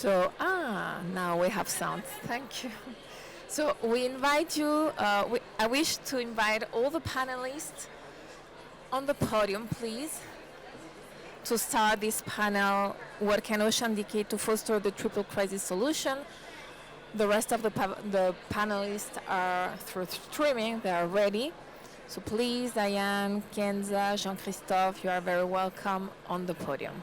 Now we have sound. Thank you. So we invite you, I wish to invite all the panelists on the podium, please, to start this panel, What Can Ocean Decade to Foster the Triple Crisis Solution? The rest of the panelists are through streaming, they are ready. So please, Diane, Kenza, Jean-Christophe, you are very welcome on the podium.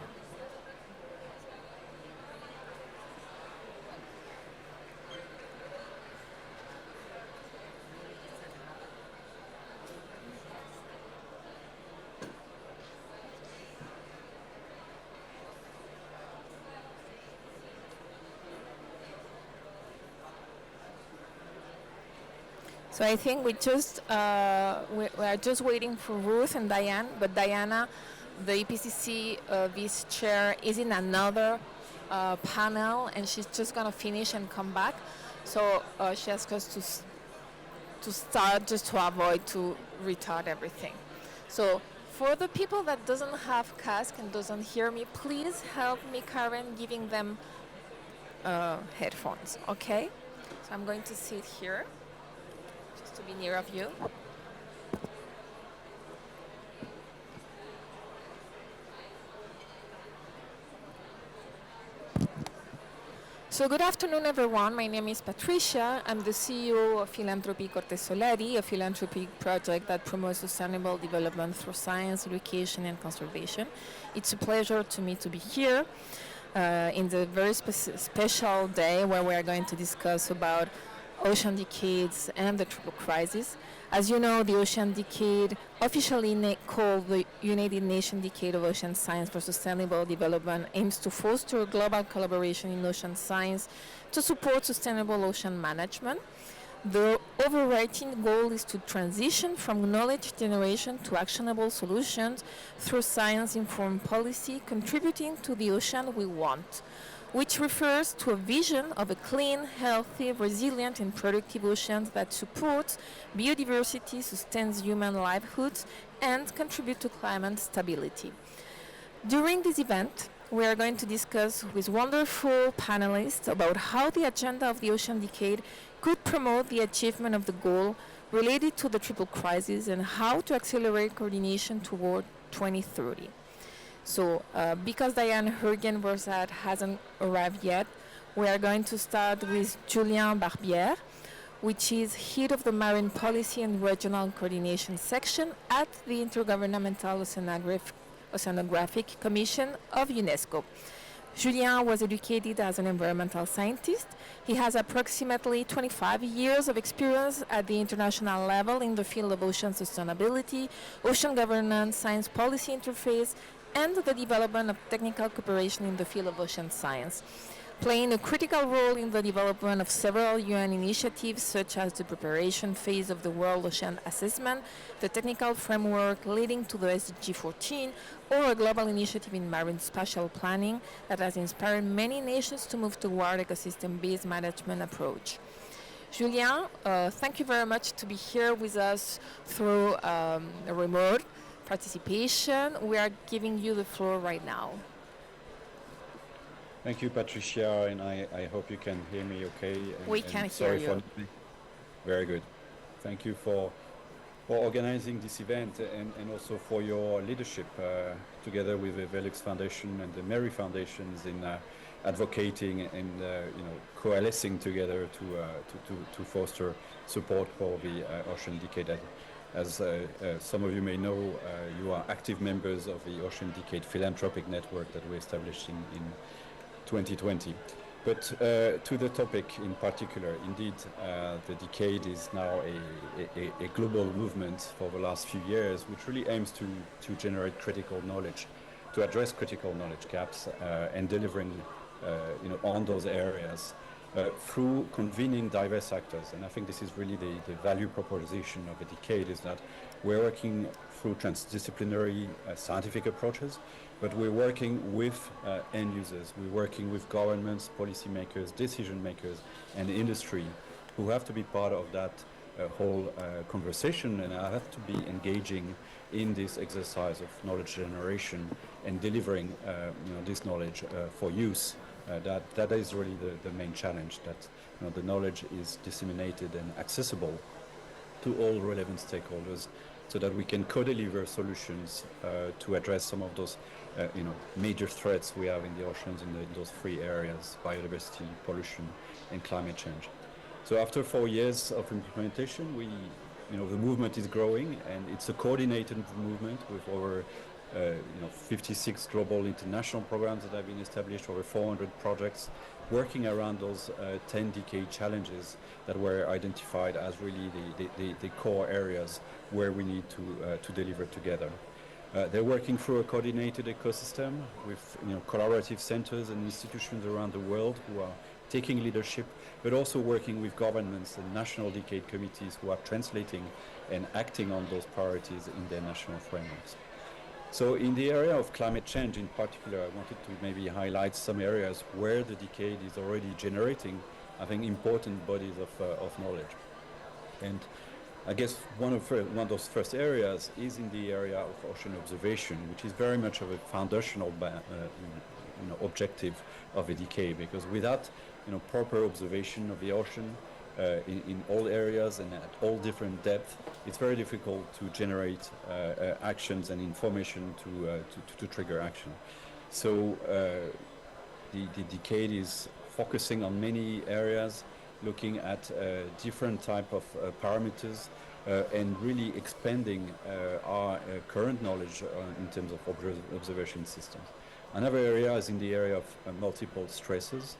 So I think we are just waiting for Ruth and Diane, but Diana, the EPCC vice chair, is in another panel, and she's just gonna finish and come back. So she asked us to start just to avoid to retard everything. So for the people that doesn't have CASC and doesn't hear me, please help me, Karen, giving them headphones, okay? So I'm going to sit here, to be near of you. So good afternoon, everyone. My name is Patricia. I'm the CEO of Philanthropy Corte Soleri, a philanthropic project that promotes sustainable development through science, education, and conservation. It's a pleasure to me to be here in the very special day where we are going to discuss about ocean decades and the triple crisis. As you know, the ocean decade, officially called the United Nations Decade of Ocean Science for Sustainable Development, aims to foster global collaboration in ocean science to support sustainable ocean management. The overarching goal is to transition from knowledge generation to actionable solutions through science-informed policy, contributing to the ocean we want, which refers to a vision of a clean, healthy, resilient, and productive ocean that supports biodiversity, sustains human livelihoods, and contributes to climate stability. During this event, we are going to discuss with wonderful panelists about how the agenda of the Ocean Decade could promote the achievement of the goal related to the triple crisis and how to accelerate coordination toward 2030. So, because Diane Hergen-Borzat hasn't arrived yet, we are going to start with Julien Barbière, which is head of the Marine Policy and Regional Coordination section at the Intergovernmental Oceanographic Commission of UNESCO. Julien was educated as an environmental scientist. He has approximately 25 years of experience at the international level in the field of ocean sustainability, ocean governance, science policy interface, and the development of technical cooperation in the field of ocean science, playing a critical role in the development of several UN initiatives such as the preparation phase of the World Ocean Assessment, the technical framework leading to the SDG 14, or a global initiative in marine spatial planning that has inspired many nations to move toward ecosystem-based management approach. Julien, thank you very much to be here with us through a remote participation. We are giving you the floor right now. Thank you, Patricia, and I hope you can hear me okay. We can hear you. Very good. Thank you for organizing this event and also for your leadership together with the Velux Foundation and the Mary Foundations in advocating and coalescing together to foster support for the Ocean Decade. As some of you may know, you are active members of the Ocean Decade Philanthropic Network that we established in 2020. But to the topic in particular, indeed, the decade is now a global movement for the last few years, which really aims to generate critical knowledge, to address critical knowledge gaps and delivering on those areas through convening diverse actors. And I think this is really the value proposition of the decade, is that we're working through transdisciplinary scientific approaches, but we're working with end users, we're working with governments, policymakers, decision makers, and industry who have to be part of that whole conversation and have to be engaging in this exercise of knowledge generation and delivering this knowledge for use That is really the main challenge, that the knowledge is disseminated and accessible to all relevant stakeholders, so that we can co-deliver solutions to address some of those major threats we have in the oceans, in those three areas: biodiversity, pollution, and climate change. So after 4 years of implementation, the movement is growing, and it's a coordinated movement with over 56 global international programs that have been established, over 400 projects working around those 10-decade challenges that were identified as really the core areas where we need to deliver together. They're working through a coordinated ecosystem with collaborative centers and institutions around the world who are taking leadership, but also working with governments and national decade committees who are translating and acting on those priorities in their national frameworks. So in the area of climate change in particular, I wanted to maybe highlight some areas where the decade is already generating, I think, important bodies of knowledge. And I guess one of those first areas is in the area of ocean observation, which is very much of a foundational objective of the decade, because without proper observation of the ocean in all areas and at all different depths, it's very difficult to generate actions and information to trigger action. So the decade is focusing on many areas, looking at different type of parameters and really expanding our current knowledge in terms of observation systems. Another area is in the area of multiple stresses,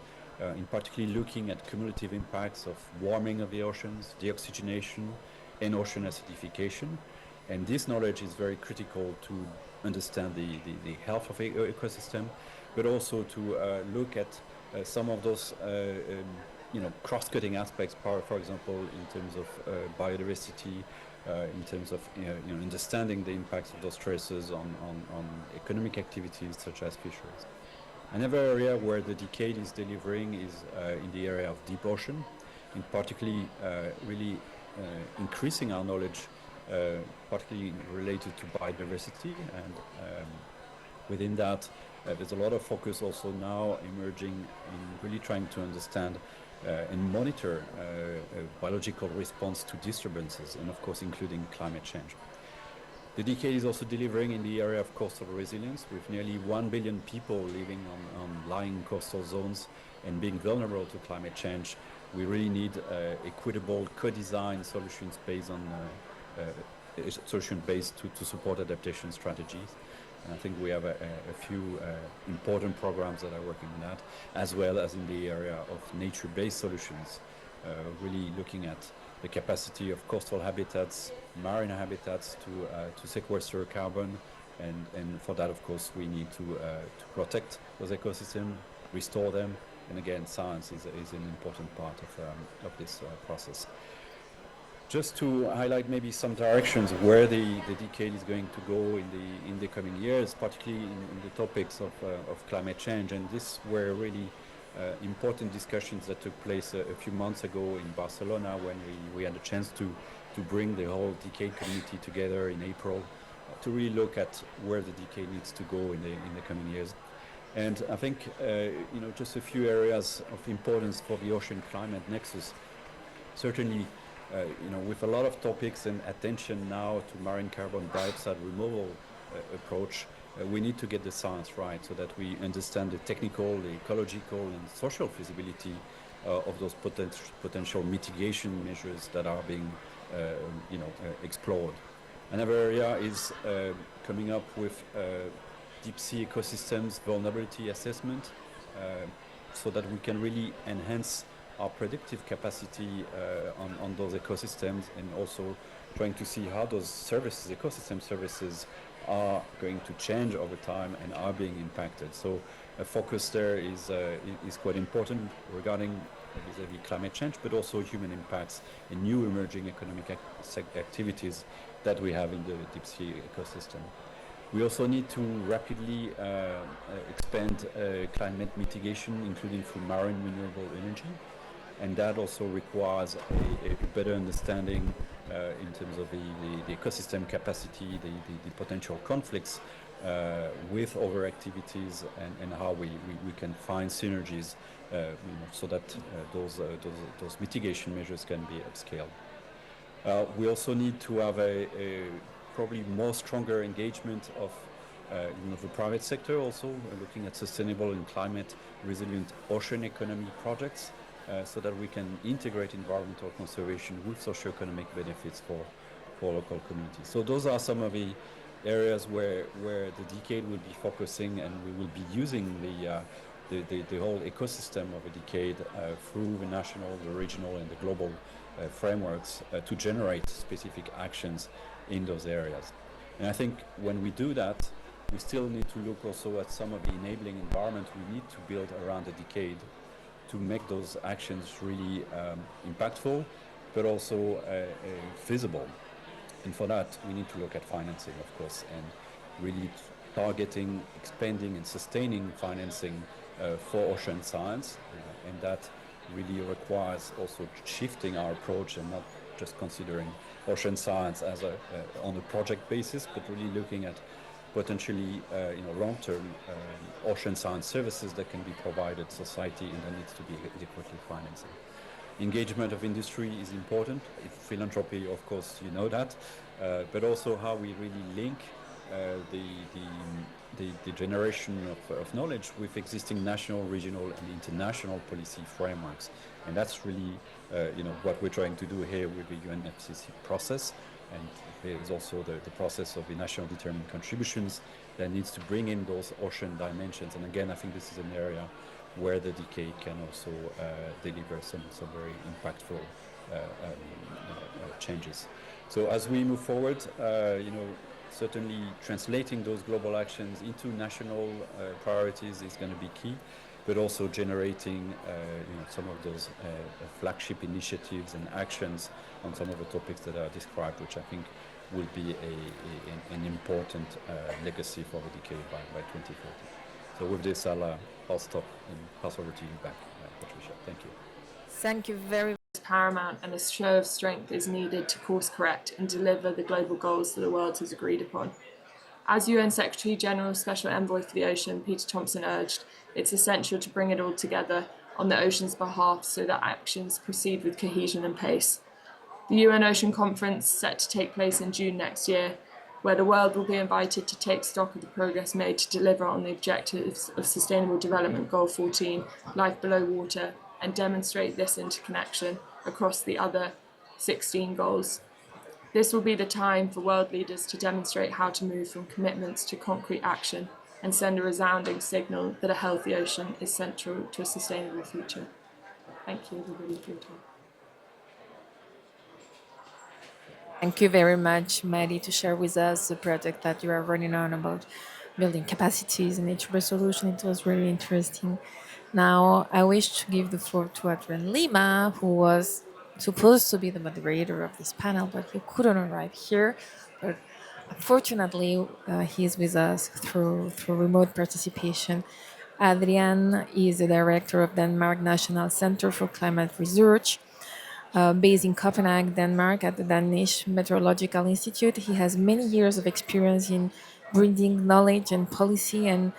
in particular looking at cumulative impacts of warming of the oceans, deoxygenation, and ocean acidification. And this knowledge is very critical to understand the health of the ecosystem, but also to look at some of those cross-cutting aspects, for example, in terms of biodiversity, in terms of understanding the impacts of those stresses on economic activities such as fisheries. Another area where the decade is delivering is in the area of deep ocean, in particularly really increasing our knowledge, particularly related to biodiversity. And within that, there's a lot of focus also now emerging in really trying to understand and monitor biological response to disturbances, and of course including climate change. The decade is also delivering in the area of coastal resilience, with nearly 1 billion people living on lying coastal zones and being vulnerable to climate change. We really need equitable co-design solutions based on to support adaptation strategies. And I think we have a few important programs that are working on that, as well as in the area of nature-based solutions, really looking at the capacity of coastal habitats, marine habitats to sequester carbon, and for that, of course, we need to protect those ecosystems, restore them, and again, science is an important part of this process. Just to highlight maybe some directions where the decade is going to go in the coming years, particularly in the topics of climate change, and this were really important discussions that took place a few months ago in Barcelona, when we had a chance to bring the whole decade community together in April to really look at where the decade needs to go in the coming years. And I think just a few areas of importance for the ocean climate nexus. Certainly, with a lot of topics and attention now to marine carbon dioxide removal approach, we need to get the science right so that we understand the technical, the ecological, and social feasibility of those potential mitigation measures that are being explored. Another area is coming up with deep sea ecosystems vulnerability assessment, so that we can really enhance our predictive capacity on those ecosystems, and also trying to see how those services, ecosystem services, are going to change over time and are being impacted. So a focus there is quite important regarding vis-à-vis climate change, but also human impacts and new emerging economic activities that we have in the deep sea ecosystem. We also need to rapidly expand climate mitigation, including through marine renewable energy. And that also requires a better understanding in terms of the ecosystem capacity, the potential conflicts with other activities, and how we can find synergies, so that those mitigation measures can be upscaled. We also need to have a probably more stronger engagement of the private sector, also looking at sustainable and climate resilient ocean economy projects, so that we can integrate environmental conservation with socioeconomic benefits for local communities. So those are some of the areas where the decade will be focusing, and we will be using the whole ecosystem of a decade through the national, the regional, and the global frameworks to generate specific actions in those areas. And I think when we do that, we still need to look also at some of the enabling environment we need to build around the decade to make those actions really impactful, but also feasible. And for that, we need to look at financing, of course, and really targeting, expanding, and sustaining financing for ocean science. And that really requires also shifting our approach and not just considering ocean science as on a project basis, but really looking at potentially long-term ocean science services that can be provided to society, and that needs to be adequately financed. Engagement of industry is important. Philanthropy, of course, you know that, but also how we really link the generation of knowledge with existing national, regional, and international policy frameworks. And that's really what we're trying to do here with the UNFCCC process. And there is also the process of the national determined contributions that needs to bring in those ocean dimensions. And again, I think this is an area where the decade can also deliver some very impactful changes. So as we move forward, certainly translating those global actions into national priorities is going to be key, but also generating some of those flagship initiatives and actions on some of the topics that are described, which I think will be an important legacy for the decade by 2040. So with this, I'll stop and pass over to you back, Patricia. Thank you. Thank you very much. Paramount, and a show of strength is needed to course correct and deliver the global goals that the world has agreed upon. As UN Secretary General Special Envoy for the Ocean, Peter Thompson, urged, it's essential to bring it all together on the ocean's behalf so that actions proceed with cohesion and pace. The UN Ocean Conference, set to take place in June next year, where the world will be invited to take stock of the progress made to deliver on the objectives of Sustainable Development Goal 14, Life Below Water, and demonstrate this interconnection across the other 16 goals. This will be the time for world leaders to demonstrate how to move from commitments to concrete action and send a resounding signal that a healthy ocean is central to a sustainable future. Thank you, everybody, for your time. Thank you very much, Maddie, to share with us the project that you are running on about building capacities and nature solution. It was really interesting. Now, I wish to give the floor to Adrian Lima, who was supposed to be the moderator of this panel, but he couldn't arrive here. But unfortunately, he's with us through remote participation. Adrian is the director of Denmark National Center for Climate Research. Based in Copenhagen, Denmark, at the Danish Meteorological Institute. He has many years of experience in bringing knowledge and policy and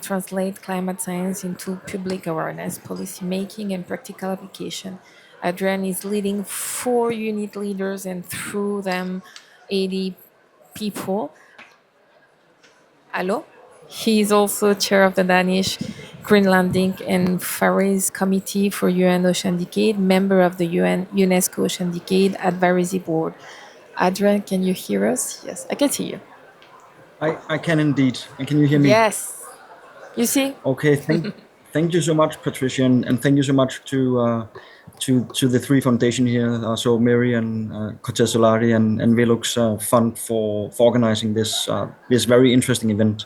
translate climate science into public awareness, policy making, and practical application. Adrian is leading 4 unit leaders and through them 80 people. Hello? He is also chair of the Danish Greenlandic and Faroese Committee for UN Ocean Decade, member of the UNESCO Ocean Decade Advisory Board. Adrian, can you hear us? Yes, I can see you. I can indeed. And can you hear me? Yes. You see? Okay, thank you so much, Patricia, and thank you so much to the 3 foundation here, so Mary and Cortez Solari and Velux Fund for organizing this very interesting event.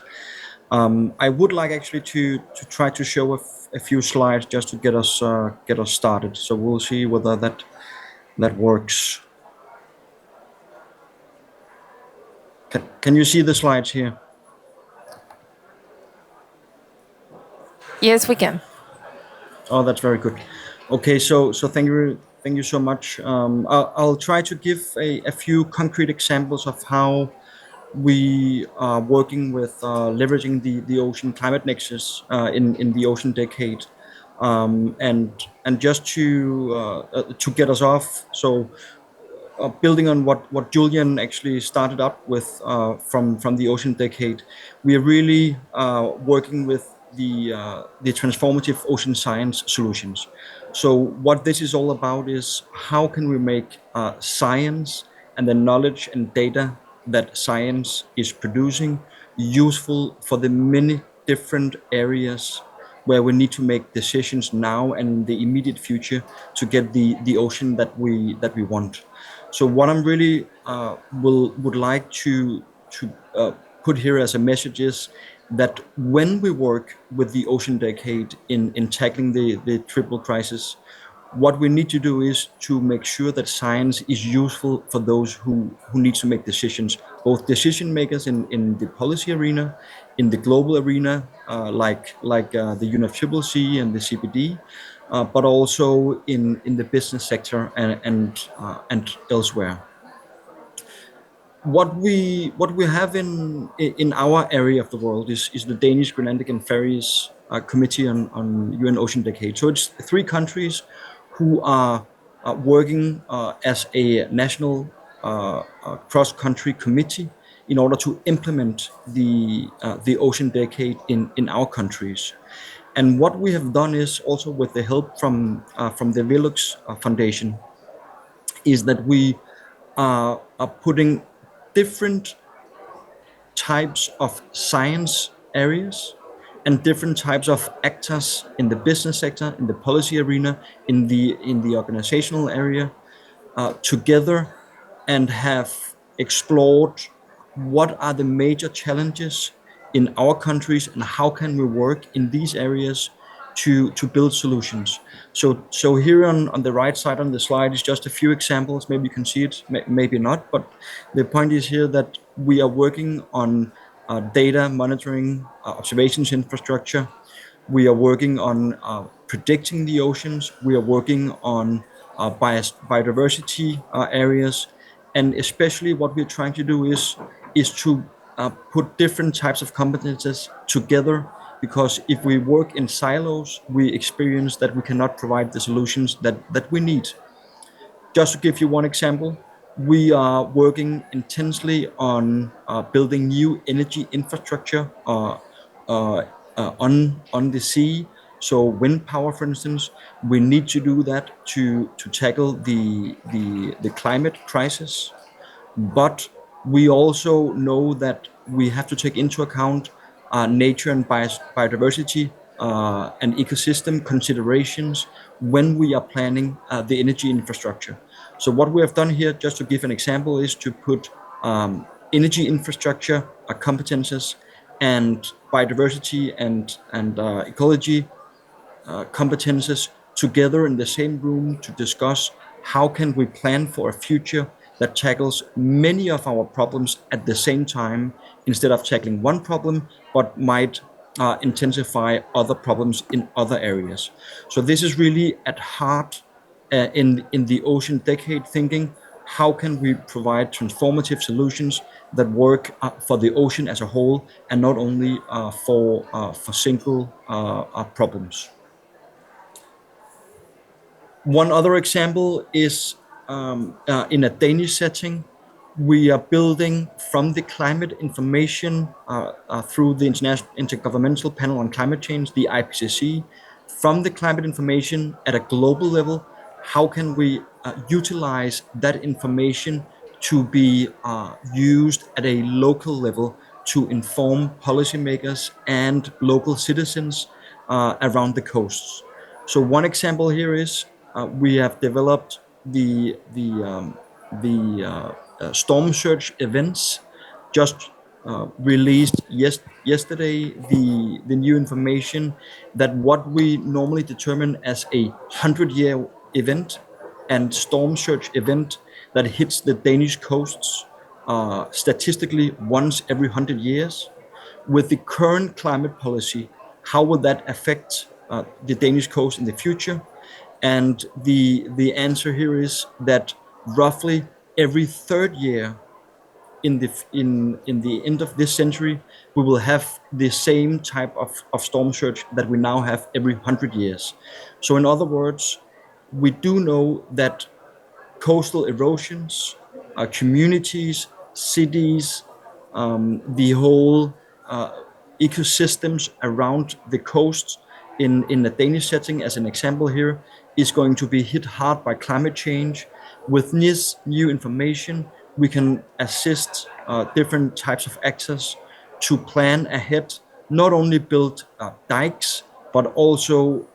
I would like actually to try to show a few slides just to get us started. So we'll see whether that works. Can you see the slides here? Yes, we can. Oh, that's very good. Okay, so thank you Thank you so much. I'll try to give a few concrete examples of how we are working with leveraging the ocean climate nexus in the ocean decade, and just to get us off. So building on what Julian actually started up with from the Ocean Decade, we are really working with the transformative ocean science solutions. So what this is all about is how can we make science and the knowledge and data that science is producing useful for the many different areas where we need to make decisions now and in the immediate future to get the ocean that we want. So what I'm really would like to put here as a message is that when we work with the Ocean Decade in tackling the triple crisis, what we need to do is to make sure that science is useful for those who need to make decisions, both decision makers in the policy arena, in the global arena, like the UNFCCC and the CPD, but also in the business sector and elsewhere. What we have in our area of the world is the Danish Greenlandic and Ferries Committee on UN Ocean Decade. So it's 3 countries who are working as a national cross-country committee in order to implement the Ocean Decade in our countries. And what we have done is also with the help from the Velux Foundation is that we are putting different types of science areas and different types of actors in the business sector, in the policy arena, in the organizational area together, and have explored what are the major challenges in our countries and how can we work in these areas to build solutions. So here on the right side on the slide is just a few examples. Maybe you can see it, maybe not, but the point is here that we are working on data monitoring, observations infrastructure. We are working on predicting the oceans. We are working on biodiversity areas, and especially what we're trying to do is to put different types of competences together. Because if we work in silos, we experience that we cannot provide the solutions that we need. Just to give you one example, we are working intensely on building new energy infrastructure on the sea. So wind power, for instance, we need to do that to tackle the climate crisis. But we also know that we have to take into account nature and biodiversity and ecosystem considerations when we are planning the energy infrastructure. So what we have done here, just to give an example, is to put energy infrastructure competences and biodiversity and ecology competences together in the same room to discuss how can we plan for a future that tackles many of our problems at the same time, instead of tackling one problem, but might intensify other problems in other areas. So this is really at heart in the Ocean Decade thinking. How can we provide transformative solutions that work for the ocean as a whole, and not only for single problems? One other example is in a Danish setting. We are building from the climate information through the International Intergovernmental Panel on Climate Change, the IPCC, from the climate information at a global level. How can we utilize that information to be used at a local level to inform policymakers and local citizens around the coasts? So one example here is we have developed the storm surge events. Just released yesterday the new information that what we normally determine as a 100-year event and storm surge event that hits the Danish coasts statistically once every 100 years. With the current climate policy, how will that affect the Danish coast in the future? And the answer here is that roughly every third year in the end of this century, we will have the same type of storm surge that we now have every 100 years. So in other words, we do know that coastal erosions, communities, cities, the whole ecosystems around the coast in the Danish setting, as an example here, is going to be hit hard by climate change. With this new information, we can assist different types of actors to plan ahead, not only build dikes, but also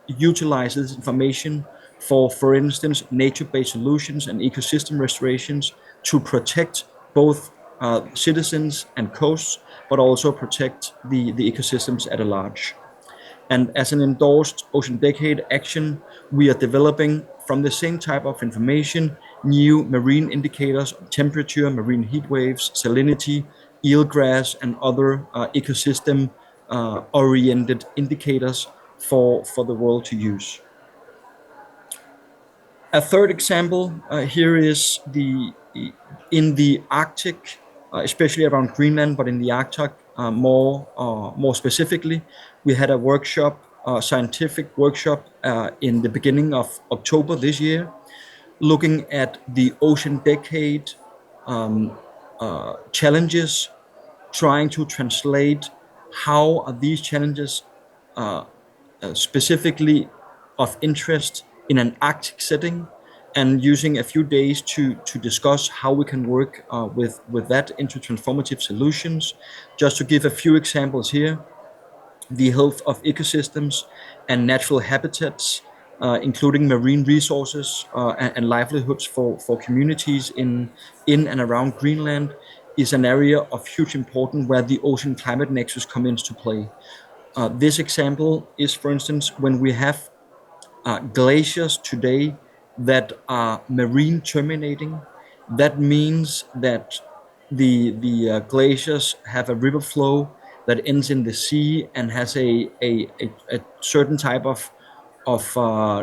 utilize this information for instance, nature-based solutions and ecosystem restorations to protect both citizens and coasts, but also protect the ecosystems at a large. And as an endorsed Ocean Decade action, we are developing from the same type of information new marine indicators on temperature, marine heat waves, salinity, eelgrass, and other ecosystem oriented indicators for the world to use. A third example here is in the Arctic, especially around Greenland, but in the Arctic more specifically, we had a workshop, scientific workshop in the beginning of October this year, looking at the Ocean Decade challenges, trying to translate how are these challenges specifically of interest in an Arctic setting, and using a few days to discuss how we can work with that into transformative solutions. Just to give a few examples here, the health of ecosystems and natural habitats, including marine resources and livelihoods for communities in and around Greenland, is an area of huge importance where the ocean climate nexus comes into play. This example is, for instance, when we have glaciers today that are marine terminating. That means that the glaciers have a river flow that ends in the sea and has a certain type of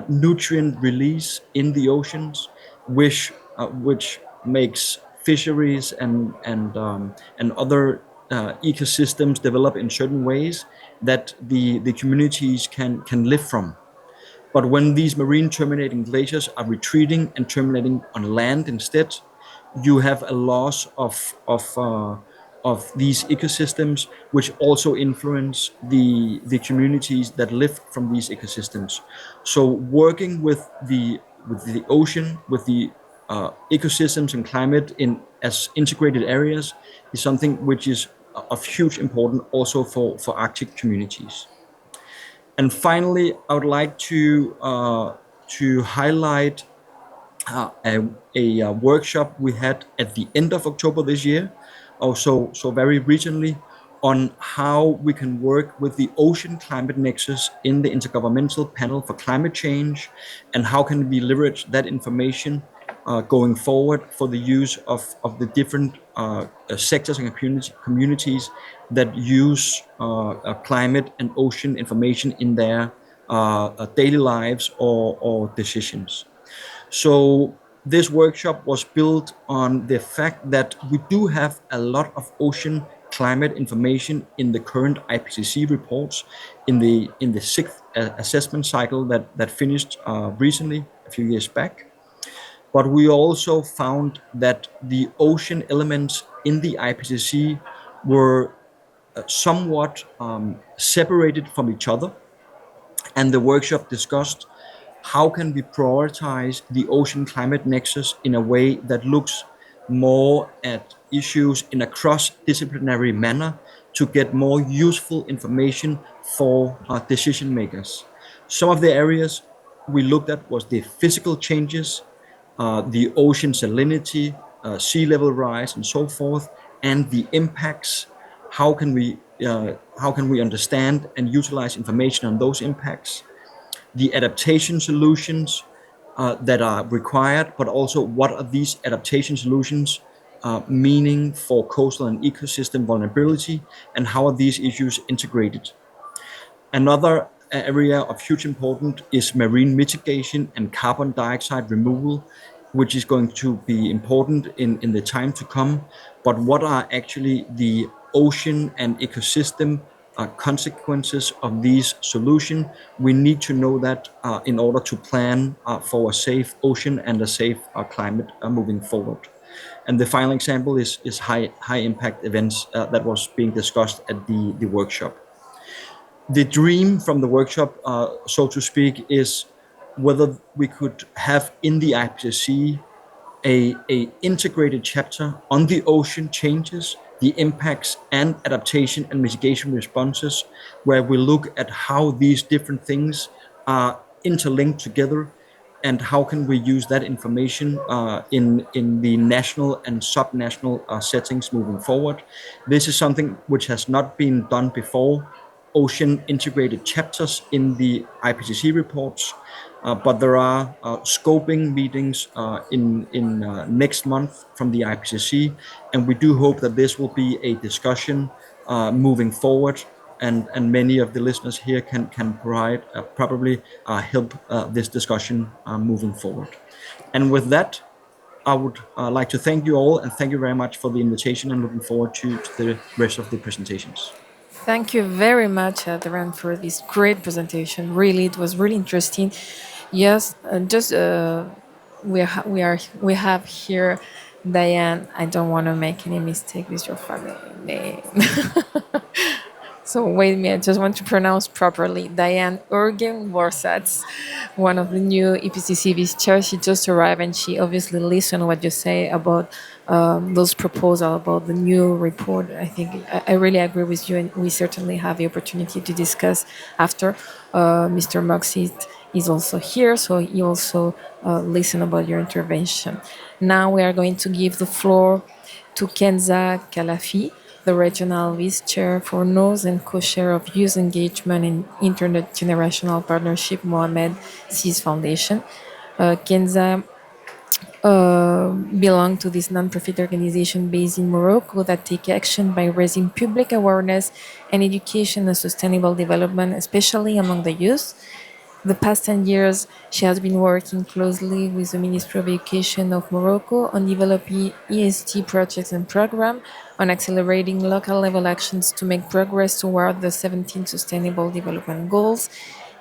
nutrient release in the oceans, which makes fisheries and other ecosystems develop in certain ways that the communities can live from. But when these marine terminating glaciers are retreating and terminating on land instead, you have a loss of these ecosystems, which also influence the communities that live from these ecosystems. So working with the ocean, with the ecosystems and climate in as integrated areas is something which is of huge importance also for Arctic communities. And finally, I would like to highlight a workshop we had at the end of October this year, also so very recently, on how we can work with the Ocean Climate Nexus in the Intergovernmental Panel for Climate Change, and how can we leverage that information going forward for the use of the different sectors and communities that use climate and ocean information in their daily lives or decisions. So this workshop was built on the fact that we do have a lot of ocean climate information in the current IPCC reports in the sixth assessment cycle that finished recently, a few years back. But we also found that the ocean elements in the IPCC were somewhat separated from each other. And the workshop discussed how can we prioritize the ocean climate nexus in a way that looks more at issues in a cross-disciplinary manner to get more useful information for decision makers. Some of the areas we looked at was the physical changes, the ocean salinity, sea level rise, and so forth, and the impacts. How can we understand and utilize information on those impacts? The adaptation solutions that are required, but also what are these adaptation solutions meaning for coastal and ecosystem vulnerability, and how are these issues integrated? Another area of huge importance is marine mitigation and carbon dioxide removal, which is going to be important in the time to come. But what are actually the ocean and ecosystem consequences of these solutions? We need to know that in order to plan for a safe ocean and a safe climate moving forward. And the final example is high impact events that was being discussed at the workshop. The dream from the workshop, so to speak, is whether we could have in the IPCC a integrated chapter on the ocean changes, the impacts and adaptation and mitigation responses, where we look at how these different things are interlinked together and how can we use that information in the national and subnational settings moving forward. This is something which has not been done before, ocean integrated chapters in the IPCC reports, but there are scoping meetings in next month from the IPCC, and we do hope that this will be a discussion moving forward, and many of the listeners here can provide probably help this discussion moving forward. And with that, I would like to thank you all and thank you very much for the invitation, and looking forward to the rest of the presentations. Thank you very much, Adrian, for this great presentation. Really, it was really interesting. Yes, just we have here Diane. I don't want to make any mistake with your family name. So wait a minute, I just want to pronounce properly. Diane Urgen Warsats, one of the new EPCC vice chairs. She just arrived and she obviously listened what you say about those proposals, about the new report. I think I really agree with you, and we certainly have the opportunity to discuss after. Mr. Moxit is also here, so he also listen about your intervention. Now we are going to give the floor to Kenza Kalafi, the Regional Vice Chair for North and Co-Chair of Youth Engagement in Intergenerational Partnership Mohamed Sis Foundation. Kenza belong to this non-profit organization based in Morocco that take action by raising public awareness and education on sustainable development, especially among the youth. The past 10 years, she has been working closely with the Ministry of Education of Morocco on developing EST projects and programs, on accelerating local level actions to make progress toward the 17 Sustainable Development Goals,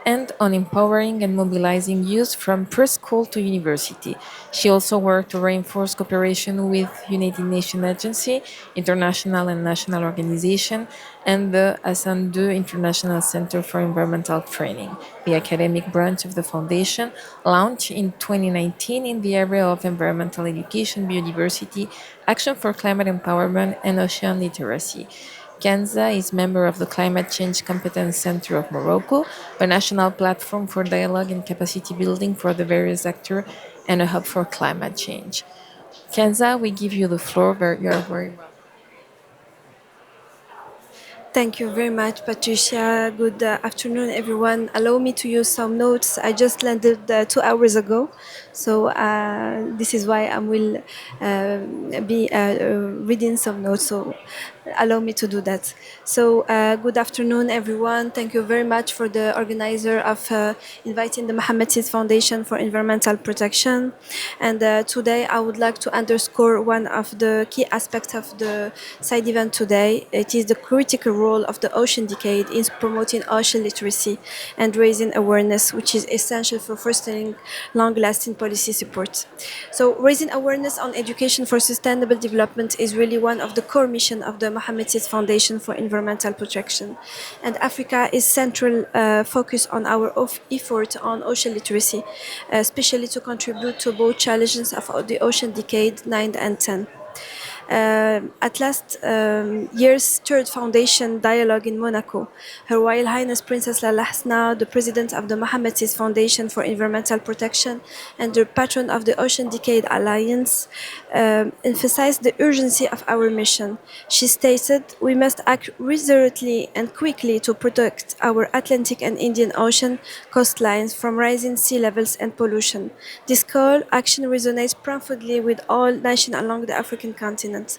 and on empowering and mobilizing youth from preschool to university. She also worked to reinforce cooperation with United Nations Agency, international and national organizations, and the Hassan II International Center for Environmental Training, the academic branch of the foundation, launched in 2019 in the area of environmental education, biodiversity, action for climate empowerment, and ocean literacy. Kenza is member of the Climate Change Competence Center of Morocco, a national platform for dialogue and capacity building for the various actors, and a hub for climate change. Kenza, we give you the floor. You are very welcome. Thank you very much, Patricia. Good afternoon, everyone. Allow me to use some notes. I just landed 2 hours ago, so this is why I will be reading some notes. So allow me to do that. So good afternoon, everyone. Thank you very much for the organizer of inviting the Mohammed Sis Foundation for Environmental Protection. And today I would like to underscore one of the key aspects of the side event today. It is the critical role of the ocean decade in promoting ocean literacy and raising awareness, which is essential for fostering long-lasting policy support. So raising awareness on education for sustainable development is really one of the core missions of the Mohammed Sis Foundation for Environmental Protection. And Africa is central focus on our effort on ocean literacy, especially to contribute to both challenges of the ocean decade 9 and 10. At last year's third foundation dialogue in Monaco, Her Royal Highness Princess Lala Hasna, the president of the Mohammed Sis Foundation for Environmental Protection and the patron of the Ocean Decade Alliance, emphasized the urgency of our mission. She stated, "We must act resolutely and quickly to protect our Atlantic and Indian Ocean coastlines from rising sea levels and pollution. This call action resonates profoundly with all nations along the African continent. continent.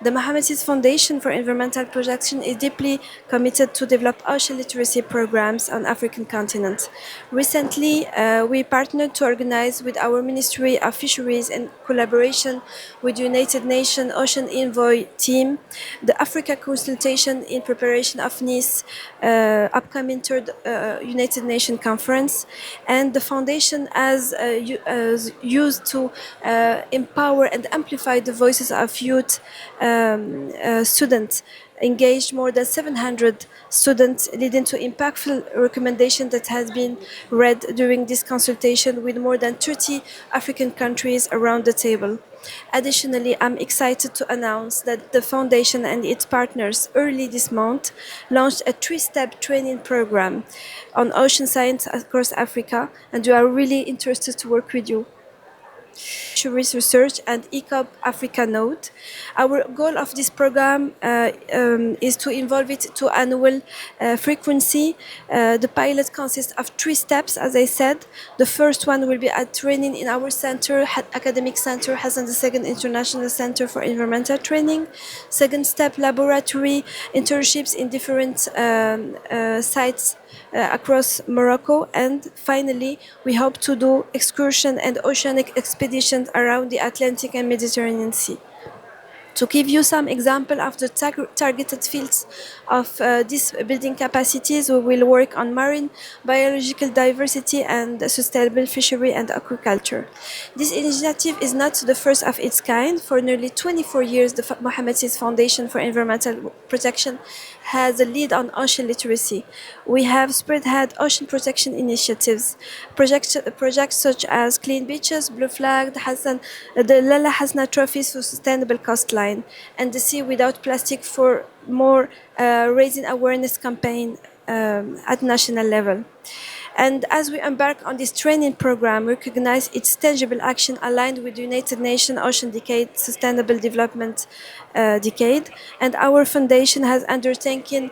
The Mohammed's Foundation for Environmental Protection is deeply committed to develop ocean literacy programs on African continent. Recently, we partnered to organize with our Ministry of Fisheries in collaboration with United Nations Ocean Envoy team the Africa consultation in preparation of Nice upcoming third United Nations conference, and the foundation as used to empower and amplify the voices of youth students engaged more than 700 students, leading to impactful recommendation that has been read during this consultation with more than 30 African countries around the table. Additionally, I'm excited to announce that the Foundation and its partners early this month launched a three-step training program on ocean science across Africa, and we are really interested to work with you. Fisheries Research and ECOP Africa Node. Our goal of this program is to involve it to annual frequency. The pilot consists of three steps, as I said. The first one will be a training in our center, academic center, Hassan II International Center for Environmental Training. Second step, laboratory internships in different sites across Morocco, and finally we hope to do excursion and oceanic expeditions around the Atlantic and Mediterranean Sea. To give you some example of the targeted fields of these building capacities, we will work on marine biological diversity and sustainable fishery and aquaculture. This initiative is not the first of its kind. For nearly 24 years, the Mohammed VI Foundation for Environmental Protection has a lead on ocean literacy. We have spearheaded ocean protection initiatives, projects such as Clean Beaches, Blue Flag, the Lala Hasna Trophies for Sustainable Coastline, and the Sea Without Plastic for more raising awareness campaign at national level. And as we embark on this training program, we recognize its tangible action aligned with the United Nations Ocean Decade Sustainable Development Decade. And our foundation has undertaken,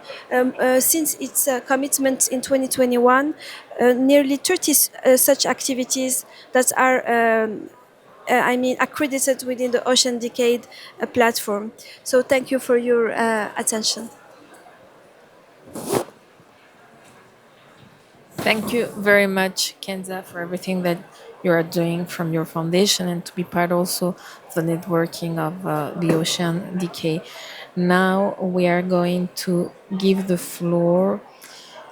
since its commitment in 2021, nearly 30 such activities that are accredited within the Ocean Decade platform. So thank you for your attention. Thank you very much, Kenza, for everything that you are doing from your foundation and to be part also of the networking of the Ocean Decay. Now we are going to give the floor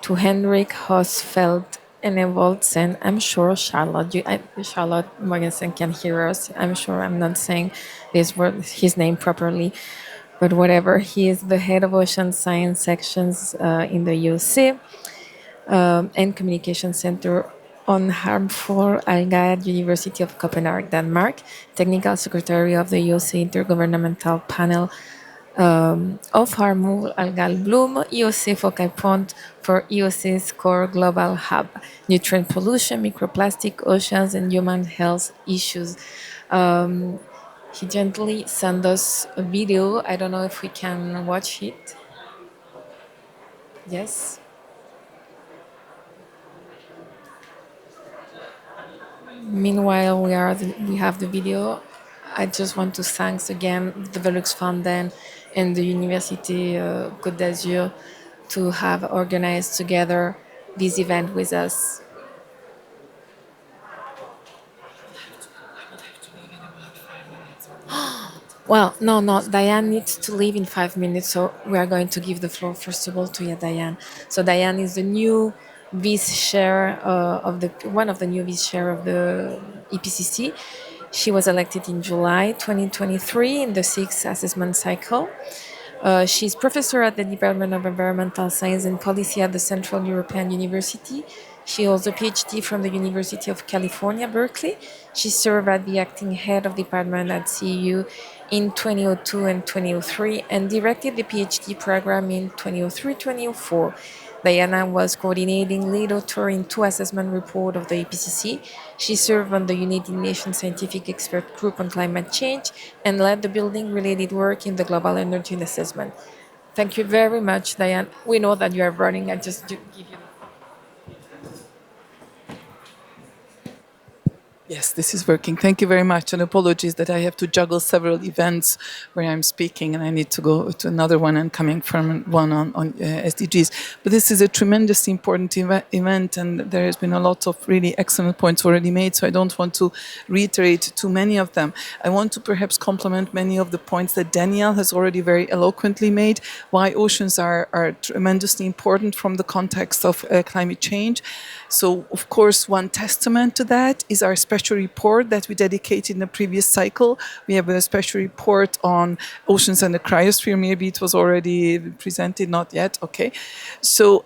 to Henrik Hosfeld and Evoltsen. I'm sure Charlotte Morgensen can hear us. I'm sure I'm not saying his name properly, but whatever. He is the head of ocean science sections in the UC and Communication Center on Harmful Algae, University of Copenhagen, Denmark, Technical Secretary of the IOC Intergovernmental Panel of Harmful Algal Bloom, IOC Focal Point for IOC's core global hub, nutrient pollution, microplastic, oceans, and human health issues. He gently sent us a video. I don't know if we can watch it. Yes. Meanwhile, we have the video. I just want to thank again the Velux Foundation and the University Côte d'Azur to have organized together this event with us. Well, no, Diane needs to leave in 5 minutes, so we are going to give the floor first of all to Diane. So Diane is the new vice chair one of the new vice chair of the EPCC. She was elected in July 2023 in the sixth assessment cycle. She's professor at the Department of Environmental Science and Policy at the Central European University. She holds a PhD from the University of California, Berkeley. She served as the acting head of department at CEU in 2002 and 2003 and directed the PhD program in 2003-2004. Diana was coordinating lead author in two assessment reports of the IPCC. She served on the United Nations Scientific Expert Group on Climate Change and led the building-related work in the Global Energy Assessment. Thank you very much, Diane. We know that you are running. I just give you. Yes, this is working. Thank you very much. And apologies that I have to juggle several events where I'm speaking and I need to go to another one and coming from one on SDGs. But this is a tremendously important event, and there has been a lot of really excellent points already made, so I don't want to reiterate too many of them. I want to perhaps complement many of the points that Danielle has already very eloquently made, why oceans are tremendously important from the context of climate change. So, of course, one testament to that is our special report that we dedicated in the previous cycle. We have a special report on oceans and the cryosphere. Maybe it was already presented, not yet. Okay. So,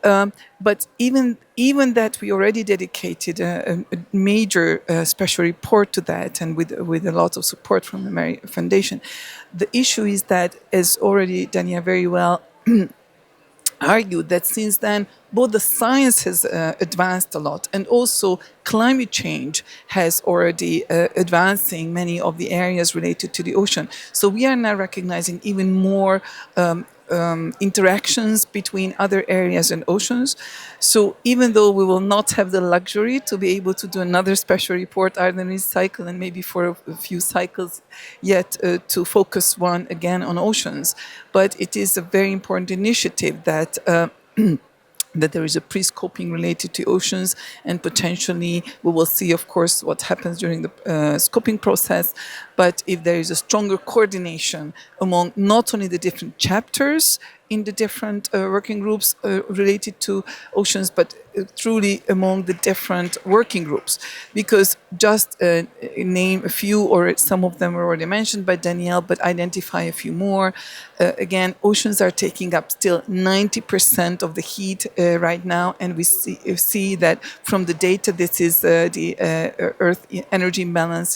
but even that we already dedicated a major special report to that, and with a lot of support from the Mary Foundation. The issue is that, as already Dania very well argued, that since then both the science has advanced a lot, and also climate change has already advancing many of the areas related to the ocean. So we are now recognizing even more interactions between other areas and oceans. So even though we will not have the luxury to be able to do another special report either in this cycle and maybe for a few cycles yet to focus one again on oceans, but it is a very important initiative that that there is a pre-scoping related to oceans, and potentially we will see, of course, what happens during the scoping process. But if there is a stronger coordination among not only the different chapters in the different working groups related to oceans, but truly among the different working groups. Because just name a few, or some of them were already mentioned by Danielle, but identify a few more. Again, oceans are taking up still 90% of the heat right now, and we see that from the data, this is the Earth energy imbalance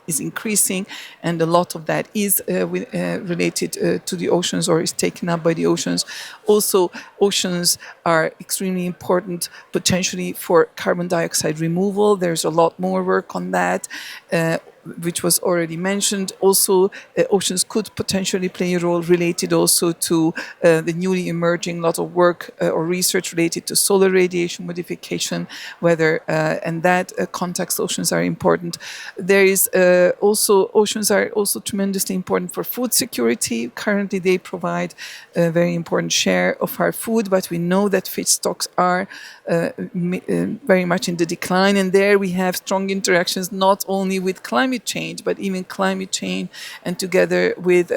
is increasing, and a lot of that is related to the oceans, or is taken up by the oceans. Also, oceans are extremely important potentially for carbon dioxide removal. There's a lot more work on that, which was already mentioned. Also, oceans could potentially play a role related also to the newly emerging lot of work or research related to solar radiation modification, whether and that context oceans are important. There is also, oceans are also tremendously important for food security. Currently, they provide a very important share of our food, but we know that fish stocks are very much in the decline, and there we have strong interactions not only with climate change, but even climate change and together with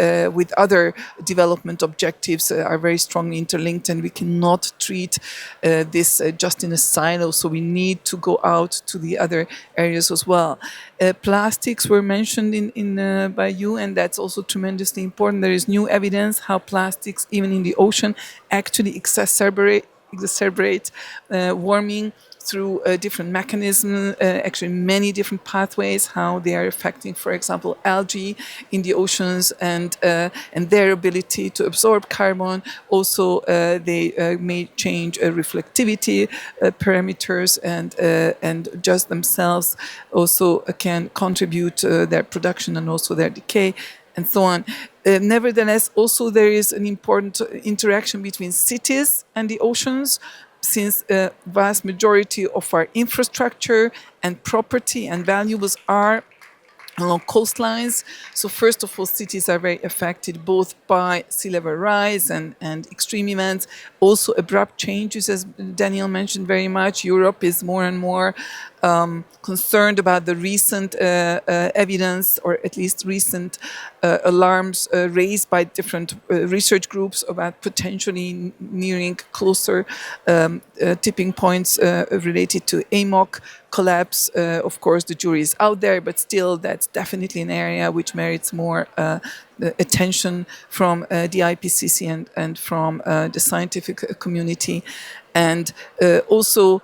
other development objectives are very strongly interlinked, and we cannot treat this just in a silo. So we need to go out to the other areas as well. Plastics were mentioned in by you, and that's also tremendously important. There is new evidence how plastics, even in the ocean, actually exacerbate warming through different mechanisms, actually many different pathways, how they are affecting, for example, algae in the oceans and their ability to absorb carbon. Also, they may change reflectivity parameters, and just themselves also can contribute their production and also their decay, and so on. Nevertheless, also there is an important interaction between cities and the oceans, since a vast majority of our infrastructure and property and valuables are along coastlines. So first of all, cities are very affected both by sea level rise and extreme events, also abrupt changes, as Daniel mentioned very much. Europe is more and more concerned about the recent evidence, or at least recent alarms raised by different research groups about potentially nearing closer tipping points related to AMOC collapse. Of course, the jury is out there, but still, that's definitely an area which merits more attention from the IPCC and from the scientific community. And also,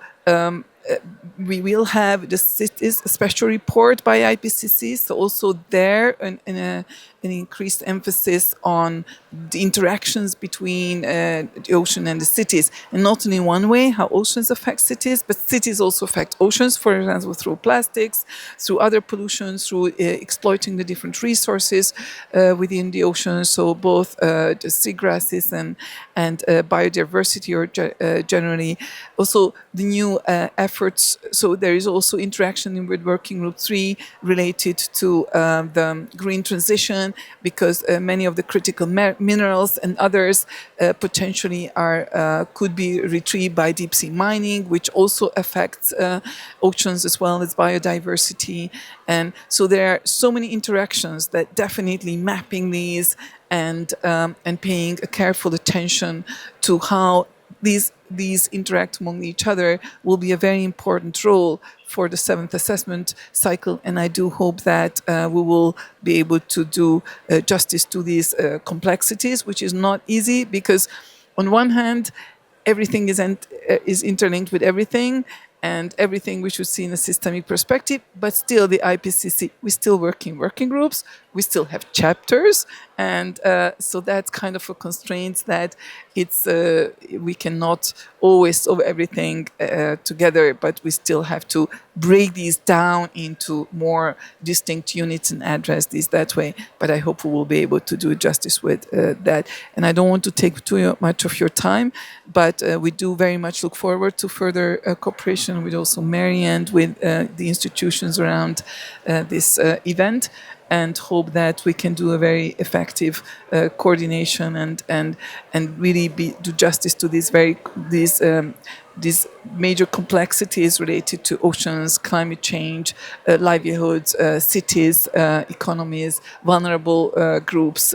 we will have this is a special report by IPCC, so also there an increased emphasis on the interactions between the ocean and the cities, and not only one way, how oceans affect cities, but cities also affect oceans, for example, through plastics, through other pollutions, through exploiting the different resources within the ocean. So both the seagrasses and biodiversity, or generally, also the new efforts. So there is also interaction with Working Group 3 related to the green transition, because many of the critical minerals and others potentially could be retrieved by deep sea mining, which also affects oceans as well as biodiversity. And so there are so many interactions that definitely mapping these and paying a careful attention to how these interact among each other will be a very important role for the seventh assessment cycle. And I do hope that we will be able to do justice to these complexities, which is not easy, because on one hand, everything is interlinked with everything, and everything we should see in a systemic perspective. But still, the IPCC, we still work in working groups, we still have chapters, and so that's kind of a constraint that we cannot always solve everything together, but we still have to break these down into more distinct units and address these that way. But I hope we will be able to do justice with that. And I don't want to take too much of your time, but we do very much look forward to further cooperation with also Mary and with the institutions around this event, and hope that we can do a very effective coordination and really do justice to these major complexities related to oceans, climate change, livelihoods, cities, economies, vulnerable groups,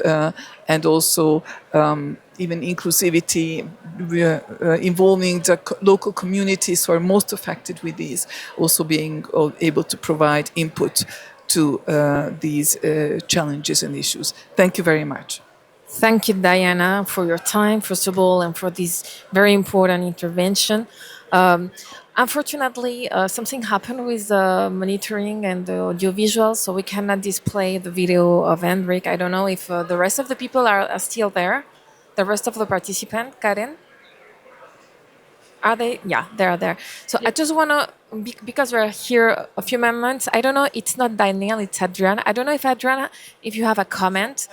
and also even inclusivity, involving the local communities who are most affected with these, also being able to provide input to these challenges and issues. Thank you very much. Thank you, Diana, for your time, first of all, and for this very important intervention. Unfortunately, something happened with the monitoring and the audiovisual, so we cannot display the video of Hendrik. I don't know if the rest of the people are still there, the rest of the participants. Karen? Are they? Yeah, they are there. So I just want to, because we're here a few moments, I don't know, it's not Daniel, it's Adriana. I don't know if Adriana, if you have a comment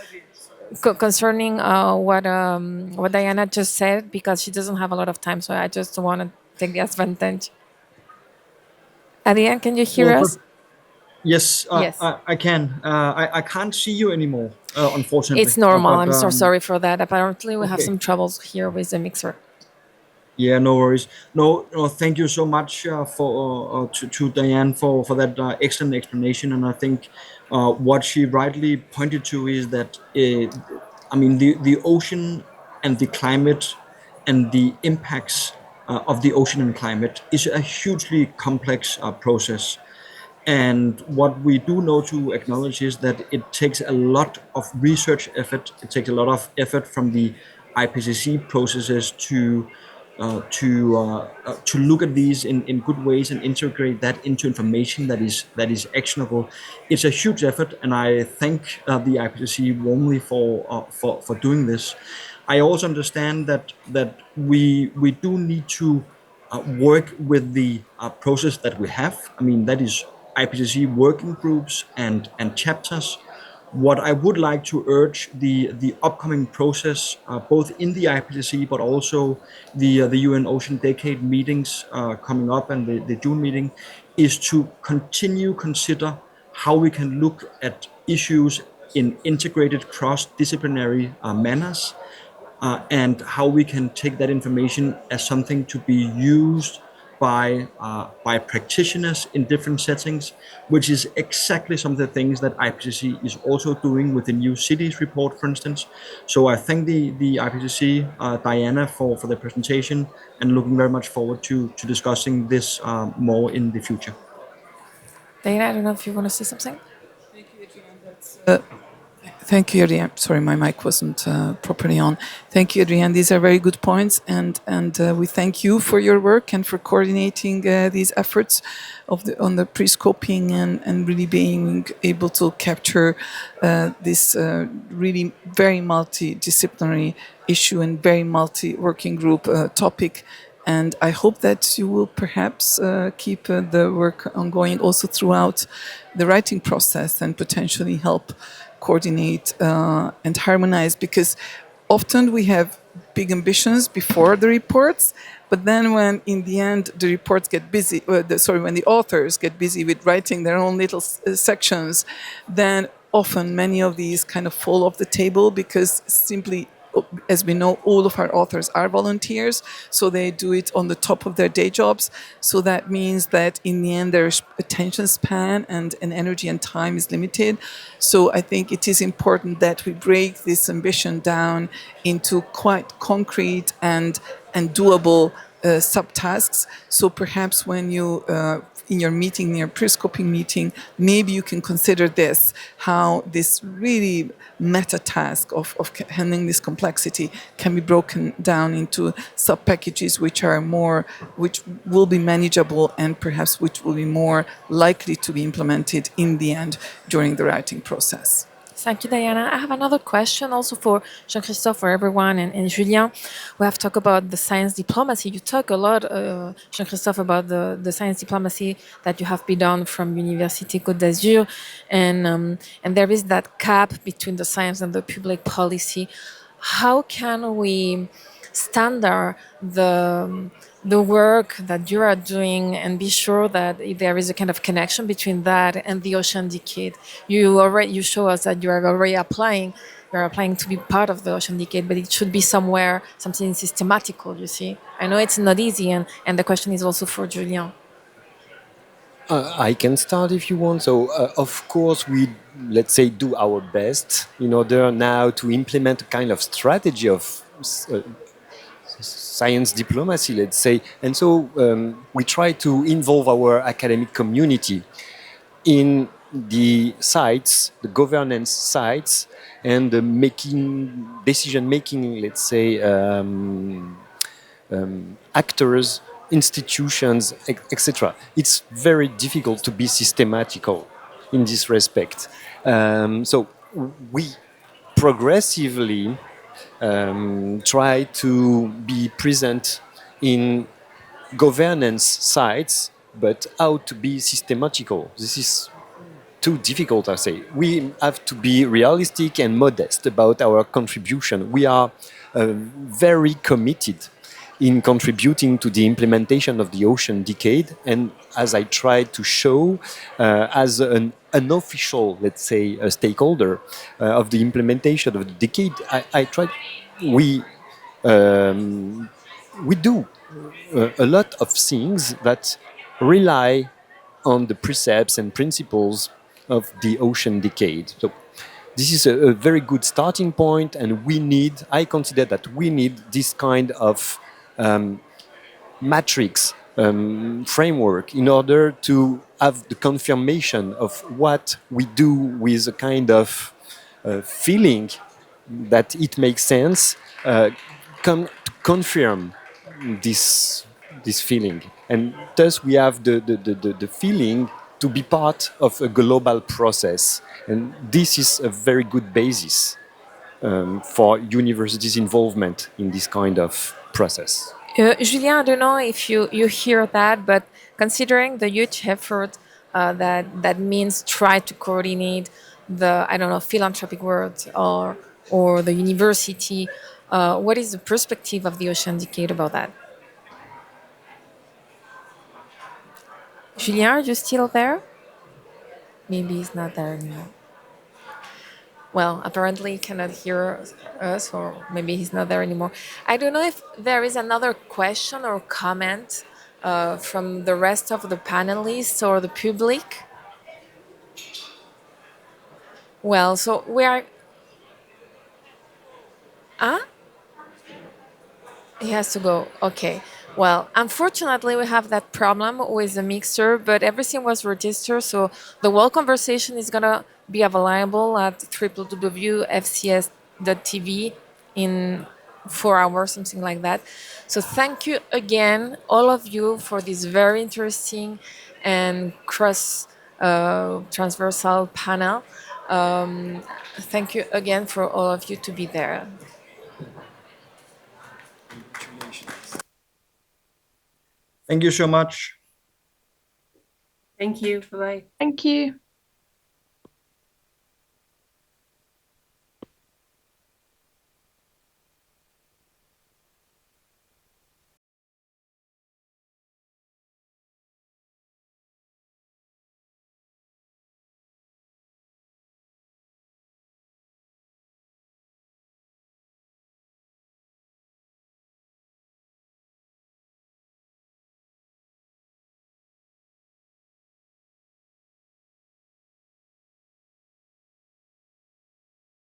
concerning what Diana just said, because she doesn't have a lot of time. So I just want to take the advantage. Adriana, can you hear Well, us? yes, Yes. I can. I can't see you anymore, unfortunately. It's normal. But I'm so sorry for that. Apparently, we have okay. some troubles here with the mixer. Yeah, no worries. No, no, thank you so much to Diane for that excellent explanation. And I think what she rightly pointed to is that I mean the ocean and the climate and the impacts of the ocean and climate is a hugely complex process. And what we do know to acknowledge is that it takes a lot of research effort. It takes a lot of effort from the IPCC processes to look at these in good ways and integrate that into information that is actionable. It's a huge effort, and I thank the IPCC warmly for doing this. I also understand that we do need to work with the process that we have. I mean, that is IPCC working groups and chapters. What I would like to urge the upcoming process, both in the IPCC but also the UN Ocean Decade meetings coming up and the June meeting, is to continue consider how we can look at issues in integrated cross-disciplinary manners, and how we can take that information as something to be used by practitioners in different settings, which is exactly some of the things that IPCC is also doing with the new cities report, for instance. So I thank the IPCC, Diana, for the presentation, and looking very much forward to discussing this more in the future. Diana, I don't know if you want to say something. Thank you, Adrian. Sorry, my mic wasn't properly on. Thank you, Adrian. These are very good points, and we thank you for your work and for coordinating these efforts on the pre-scoping and really being able to capture this really very multidisciplinary issue and very multi-working group topic. And I hope that you will perhaps keep the work ongoing also throughout the writing process and potentially help coordinate and harmonize, because often we have big ambitions before the reports, but then when in the end the reports get busy, when the authors get busy with writing their own little sections, then often many of these kind of fall off the table because simply, as we know, all of our authors are volunteers, so they do it on the top of their day jobs. So that means that in the end, their attention span and energy and time is limited. So I think it is important that we break this ambition down into quite concrete and doable subtasks. So perhaps when you in your meeting, in your pre-scoping meeting, maybe you can consider this, how this really meta task of handling this complexity can be broken down into sub-packages which will be manageable and perhaps which will be more likely to be implemented in the end during the writing process. Thank you, Diana. I have another question also for Jean-Christophe, for everyone, and Julien. We have talked about the science diplomacy. You talk a lot, Jean-Christophe, about the science diplomacy that you have been done from Université Côte d'Azur, and there is that gap between the science and the public policy. How can we standard the work that you are doing and be sure that there is a kind of connection between that and the ocean decade? You show us that you are already applying. You're applying to be part of the ocean decade, but it should be somewhere, something systematical, you see. I know it's not easy, and the question is also for Julien. I can start if you want. So, of course, we, let's say, do our best in order now to implement a kind of strategy of science diplomacy, let's say. And so we try to involve our academic community in the sites, the governance sites, and the decision making, let's say, actors, institutions, etc. It's very difficult to be systematical in this respect. So we progressively try to be present in governance sites, but how to be systematical. This is too difficult, I say. We have to be realistic and modest about our contribution. We are very committed in contributing to the implementation of the ocean decade. And as I tried to show, as an unofficial, let's say, a stakeholder of the implementation of the decade, we do a lot of things that rely on the precepts and principles of the ocean decade. So this is a very good starting point, and I consider that we need this kind of matrix framework in order to have the confirmation of what we do with a kind of feeling that it makes sense, confirm this feeling, and thus we have the feeling to be part of a global process, and this is a very good basis for universities' involvement in this kind of process. Julien, I don't know if you hear that, but considering the huge effort that means try to coordinate the, I don't know, philanthropic world or the university, what is the perspective of the Ocean Decade about that? Julien, are you still there? Maybe he's not there anymore. Well, apparently he cannot hear us, or maybe he's not there anymore. I don't know if there is another question or comment from the rest of the panelists or the public. Well, so we are. Huh? He has to go. Okay. Well, unfortunately, we have that problem with the mixer, but everything was registered, so the whole conversation is gonna be available at www.fcs.tv in 4 hours, something like that. So thank you again, all of you, for this very interesting and cross transversal panel. Thank you again for all of you to be there. Thank you so much. Thank you. Bye-bye. Thank you.